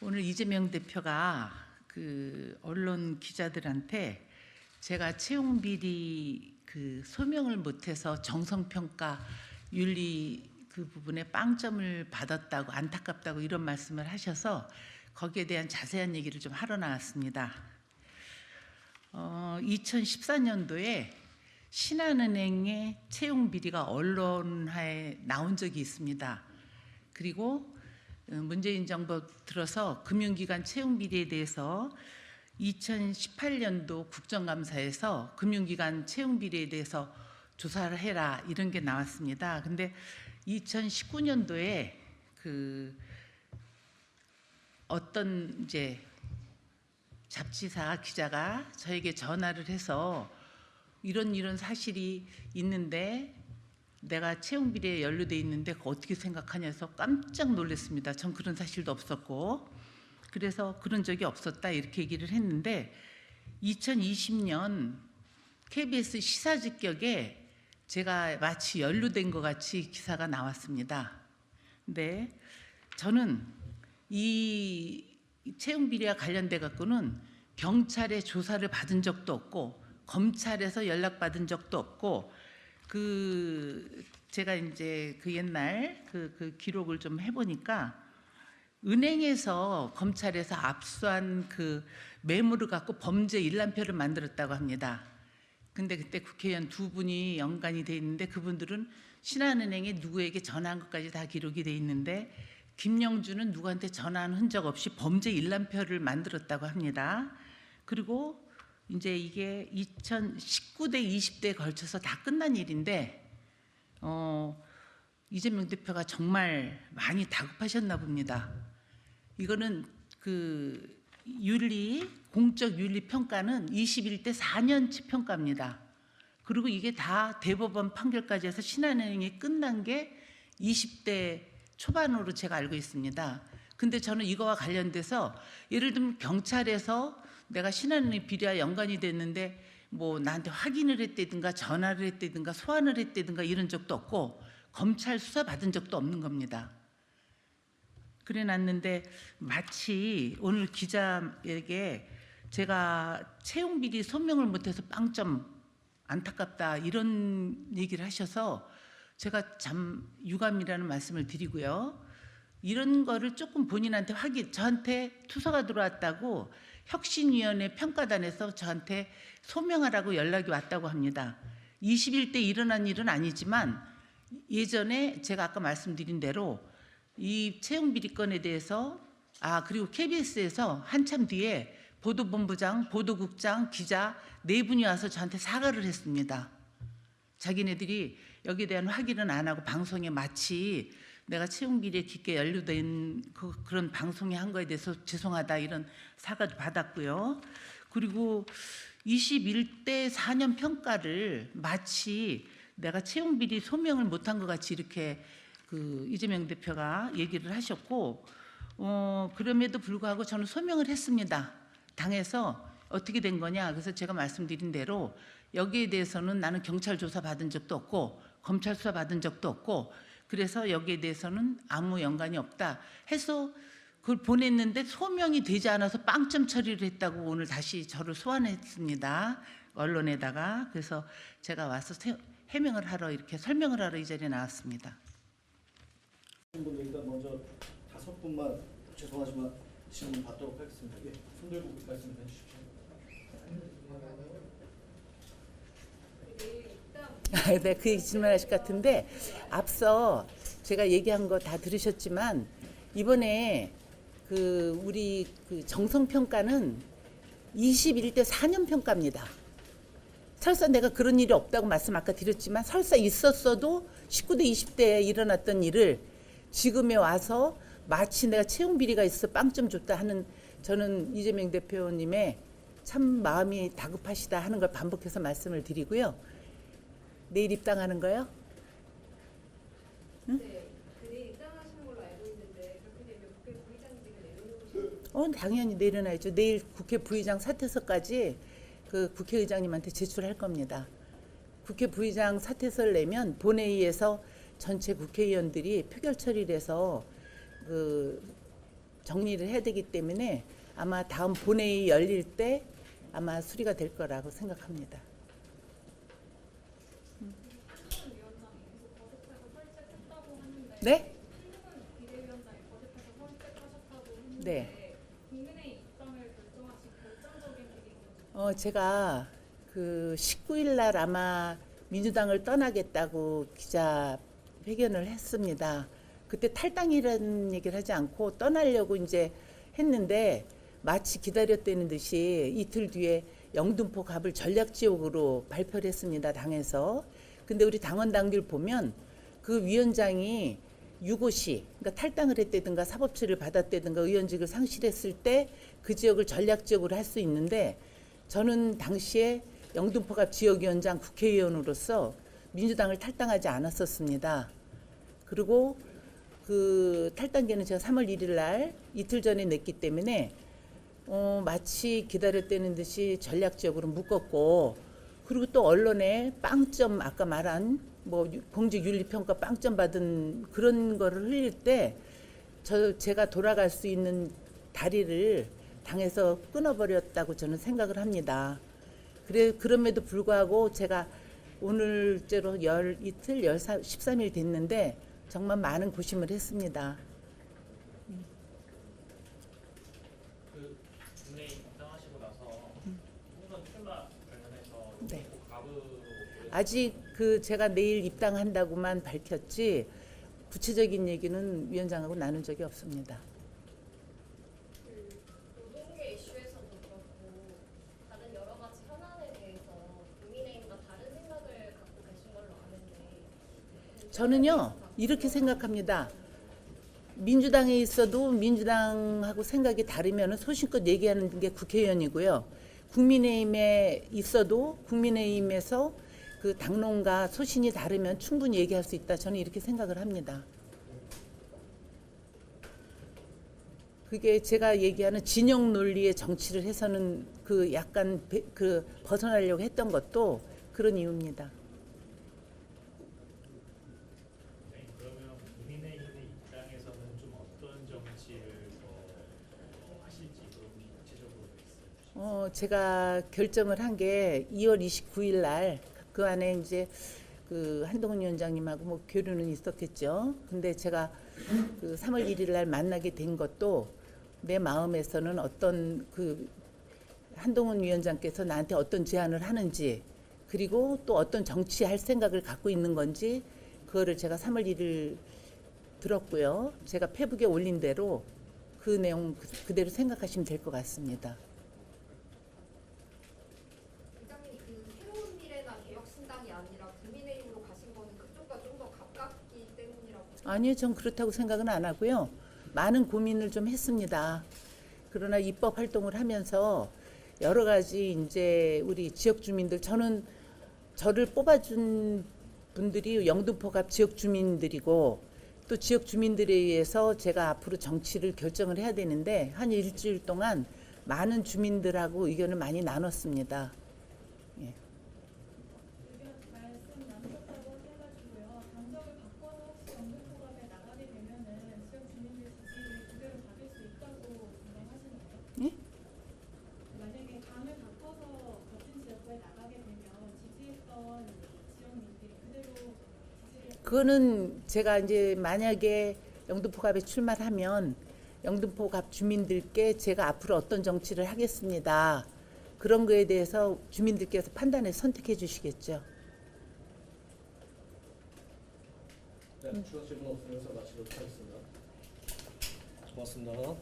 오늘 이재명 대표가 그 언론 기자들한테 제가 채용 비리 그 소명을 못해서 정성평가 윤리 그 부분에 빵점을 받았다고 안타깝다고 이런 말씀을 하셔서 거기에 대한 자세한 얘기를 좀 하러 나왔습니다. 2014년도에 신한은행의 채용 비리가 언론화에 나온 적이 있습니다. 그리고 문재인 정부 들어서 금융기관 채용 비리에 대해서 2018년도 국정감사에서 금융기관 채용 비리에 대해서 조사를 해라 이런 게 나왔습니다. 근데 2019년도에 그 어떤 이제 잡지사 기자가 저에게 전화를 해서 이런 사실이 있는데 내가 채용 비리에 연루돼 있는데 어떻게 생각하냐 해서 깜짝 놀랐습니다. 전 그런 사실도 없었고 그래서 그런 적이 없었다 이렇게 얘기를 했는데 2020년 KBS 시사직격에 제가 마치 연루된 것 같이 기사가 나왔습니다. 근데 저는 이 채용 비리와 관련돼 갖고는 경찰의 조사를 받은 적도 없고 검찰에서 연락받은 적도 없고 제가 이제 그 옛날 그 기록을 좀 해보니까 은행에서 검찰에서 압수한 그 메모를 갖고 범죄 일람표를 만들었다고 합니다. 근데 그때 국회의원 두 분이 연관이 돼 있는데 그분들은 신한은행에 누구에게 전화한 것까지 다 기록이 돼 있는데 김영주는 누구한테 전화한 흔적 없이 범죄 일람표를 만들었다고 합니다. 그리고 이제 이게 2019대 20대에 걸쳐서 다 끝난 일인데 이재명 대표가 정말 많이 다급하셨나 봅니다. 이거는 그 공적 윤리 평가는 21대 4년치 평가입니다. 그리고 이게 다 대법원 판결까지 해서 신한은행이 끝난 게 20대 초반으로 제가 알고 있습니다. 근데 저는 이거와 관련돼서 예를 들면 경찰에서 내가 신한은행 비리와 연관이 됐는데 뭐 나한테 확인을 했다든가 전화를 했다든가 소환을 했다든가 이런 적도 없고 검찰 수사 받은 적도 없는 겁니다. 그래 놨는데 마치 오늘 기자에게 제가 채용 비리 소명을 못해서 빵점 안타깝다 이런 얘기를 하셔서 제가 참 유감이라는 말씀을 드리고요. 이런 거를 조금 본인한테 저한테 투서가 들어왔다고 혁신위원회 평가단에서 저한테 소명하라고 연락이 왔다고 합니다. 21대 일어난 일은 아니지만 예전에 제가 아까 말씀드린 대로 이 채용 비리 건에 대해서 그리고 KBS에서 한참 뒤에 보도본부장, 보도국장, 기자 네 분이 와서 저한테 사과를 했습니다. 자기네들이 여기에 대한 확인은 안 하고 방송에 마치 내가 채용 비리에 깊게 연루된 그런 방송에 한 거에 대해서 죄송하다 이런 사과도 받았고요. 그리고 21대 4년 평가를 마치 내가 채용 비리 소명을 못한 것 같이 이렇게 그 이재명 대표가 얘기를 하셨고 그럼에도 불구하고 저는 소명을 했습니다. 당에서 어떻게 된 거냐 그래서 제가 말씀드린 대로 여기에 대해서는 나는 경찰 조사 받은 적도 없고 검찰 수사 받은 적도 없고 그래서 여기에 대해서는 아무 연관이 없다 해서 그걸 보냈는데 소명이 되지 않아서 빵점 처리를 했다고 오늘 다시 저를 소환했습니다. 언론에다가. 그래서 제가 와서 해명을 하러 이렇게 설명을 하러 이 자리에 나왔습니다. 일단 먼저 5분만 죄송하지만 질문 받도록 하겠습니다. 예, 손 들고 말씀해 주십시오. 네, 그 얘기 질문하실 것 같은데 앞서 제가 얘기한 거 다 들으셨지만 이번에 그 우리 그 정성평가는 21대 4년 평가입니다. 설사 내가 그런 일이 없다고 말씀 아까 드렸지만 설사 있었어도 19대 20대에 일어났던 일을 지금에 와서 마치 내가 채용 비리가 있어 빵점 줬다 하는 저는 이재명 대표님의 참 마음이 다급하시다 하는 걸 반복해서 말씀을 드리고요. 내일 입당하는 거요? 응? 네, 내일 입당하시는 걸로 알고 있는데 그렇게 되면 국회 부의장직을 내려놓으시는 당연히 내려놔야죠. 내일 국회 부의장 사퇴서까지 그 국회의장님한테 제출할 겁니다. 국회 부의장 사퇴서를 내면 본회의에서 전체 국회의원들이 표결 처리를 해서 그 정리를 해야 되기 때문에 아마 다음 본회의 열릴 때 아마 수리가 될 거라고 생각합니다. 네? 네. 국민의 입장을 결정하신 결정적인 계기는 제가 그 19일 날 아마 민주당을 떠나겠다고 기자회견을 했습니다. 그때 탈당이라는 얘기를 하지 않고 떠나려고 이제 했는데 마치 기다렸다는 듯이 이틀 뒤에 영등포 갑을 전략지역으로 발표를 했습니다. 당에서. 근데 우리 당원 당규를 보면 그 위원장이 유고시, 그러니까 탈당을 했다든가 사법처리를 받았다든가 의원직을 상실했을 때 그 지역을 전략지역으로 할 수 있는데 저는 당시에 영등포갑 지역위원장 국회의원으로서 민주당을 탈당하지 않았었습니다. 그리고 그 탈당계는 제가 3월 1일 날 이틀 전에 냈기 때문에 마치 기다렸다는 듯이 전략지역으로 묶었고, 그리고 또 언론에 빵점, 아까 말한 뭐 공직윤리평가 빵점 받은 그런 거를 흘릴 때 제가 돌아갈 수 있는 다리를 당에서 끊어버렸다고 저는 생각을 합니다. 그럼에도 불구하고 제가 오늘째로 이틀 13일 됐는데 정말 많은 고심을 했습니다. 그 국내에 입당하시고 나서 총선 출마 관련해서 네. 갑으로 아직 제가 내일 입당한다고만 밝혔지 구체적인 얘기는 위원장하고 나눈 적이 없습니다. 노동계 이슈에서도 그렇고 다른 여러 가지 현안에 대해서 국민의힘과 다른 생각을 갖고 계신 걸로 아는데 저는요 이렇게 생각합니다. 민주당에 있어도 민주당하고 생각이 다르면 소신껏 얘기하는 게 국회의원이고요. 국민의힘에 있어도 국민의힘에서 그 당론과 소신이 다르면 충분히 얘기할 수 있다. 저는 이렇게 생각을 합니다. 그게 제가 얘기하는 진영 논리의 정치를 해서는 그 약간 벗어나려고 했던 것도 그런 이유입니다. 네, 그러면 국민의힘의 입장에서는 좀 어떤 정치를 더 하실지 그런 구체적으로 있어요. 제가 결정을 한 게 2월 29일 날 그 안에 이제 그 한동훈 위원장님하고 뭐 교류는 있었겠죠. 근데 제가 그 3월 1일 날 만나게 된 것도 내 마음에서는 어떤 그 한동훈 위원장께서 나한테 어떤 제안을 하는지, 그리고 또 어떤 정치할 생각을 갖고 있는 건지 그거를 제가 3월 1일 들었고요. 제가 페북에 올린 대로 그 내용 그대로 생각하시면 될 것 같습니다. 부장님 그 새로운 미래나 개혁신당이 아니라 국민의힘으로 가신 거는 그쪽과 좀 더 가깝기 때문이라고. 아니요, 전 그렇다고 생각은 안 하고요. 많은 고민을 좀 했습니다. 그러나 입법 활동을 하면서 여러 가지 이제 우리 지역 주민들, 저를 뽑아준 분들이 영등포갑 지역 주민들이고 또 지역 주민들에 의해서 제가 앞으로 정치를 결정을 해야 되는데 한 일주일 동안 많은 주민들하고 의견을 많이 나눴습니다. 예. 말씀 나누셨다고 해가지고요. 당적을 바꿔서 혹시 영등포갑에 나가게 되면은 지역 주민들 지지를 그대로 받을 수 있다고 생각하시나요? 예? 만약에 당을 바꿔서 같은 지역구에 나가게 되면 지지했던 지역민들이 그대로 지지를 그거는 제가 이제 만약에 영등포갑에 출마를 하면 영등포갑 주민들께 제가 앞으로 어떤 정치를 하겠습니다. 그런 거에 대해서 주민들께서 판단해서 선택해 주시겠죠. 네, 추가 질문 없으면서 마치도록 하겠습니다. 고맙습니다.